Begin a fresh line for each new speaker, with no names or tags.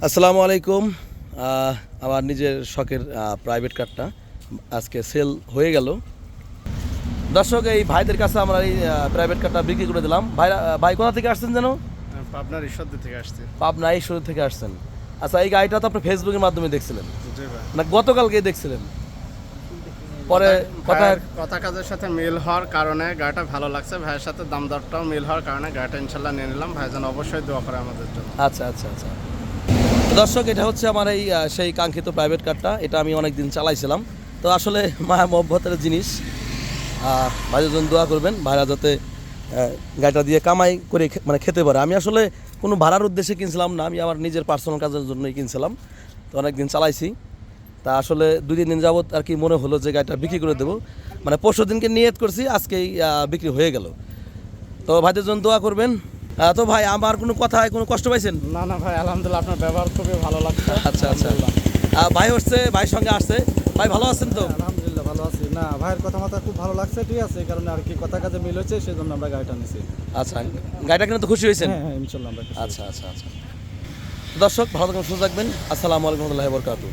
আসসালামু আলাইকুম। আমার নিজের শখের প্রাইভেট কারটা আজকে সেল হয়ে গেল। দর্শক, এই ভাইদের কাছে আমরা এই প্রাইভেট কারটা বিক্রি করে দিলাম। ভাই কোথা থেকে আসছেন যেন?
পাবনার ঈশ্বরদী থেকে আসছে।
পাবনা ঈশ্বর থেকে আসছেন। আচ্ছা, এই গাড়িটা তো আপনি ফেসবুকের মাধ্যমে দেখছিলেন
জি ভাই।
না? গতকালকে দেখছিলেন। পরে
কথা কাজের সাথে মিল হওয়ার কারণে গাড়িটা ভালো লাগছে, ভাইয়ের সাথে দাম দরটাও মিল হওয়ার কারণে গাড়িটা ইনশাল্লাহ নিয়ে নিলাম। ভাইজান অবশ্যই দোয়া করে আমাদের জন্য।
আচ্ছা আচ্ছা আচ্ছা দর্শক, এটা হচ্ছে আমার এই সেই কাঙ্ক্ষিত প্রাইভেট কারটা। এটা আমি অনেক দিন চালাইছিলাম। তো আসলে মায়া মহব্বতের জিনিস। ভাইয়ের জন্য দোয়া করবেন, ভাইরা যাতে গাড়িটা দিয়ে কামাই করে মানে খেতে পারে। আমি আসলে কোনো ভাড়ার উদ্দেশ্যে কিনছিলাম না, আমি আমার নিজের পার্সোনাল কাজের জন্যই কিনছিলাম। তো অনেক দিন চালাইছি। তা আসলে 2-3 দিন যাবত আর কি মনে হলো যে গাড়িটা বিক্রি করে দেবো। মানে পরশু দিনকে নিয়ত করছি, আজকেই বিক্রি হয়ে গেল। তো ভাইদের জন্য দোয়া করবেন। তো ভাই, আমার কোনো কথায় কোনো কষ্ট পাইছেন?
না না ভাই, আলহামদুলিল্লাহ আপনার ব্যবহার খুবই ভালো লাগছে।
আচ্ছা আচ্ছা। ভাই হচ্ছে, ভাইয়ের সঙ্গে আসছে। ভাই ভালো আছেন তো?
আলহামদুলিল্লাহ ভালো আছি। না, ভাইয়ের কথা মাথা খুব ভালো লাগছে, ঠিক আছে, এই কারণে আর কি কথা কাজে মিল হয়েছে, সেই জন্য আমরা গাড়িটা নিছি।
আচ্ছা, গাড়িটা কিনে তো খুশি হয়েছেন?
হ্যাঁ হ্যাঁ, ইনশাল্লাহ আমরা খুশি।
আচ্ছা আচ্ছা আচ্ছা। দর্শক, ভালো থাকবেন, সুস্থ থাকবেন। আসসালামু আলাইকুম ওয়া রাহমাতুল্লাহি ওয়া বারাকাতুহু।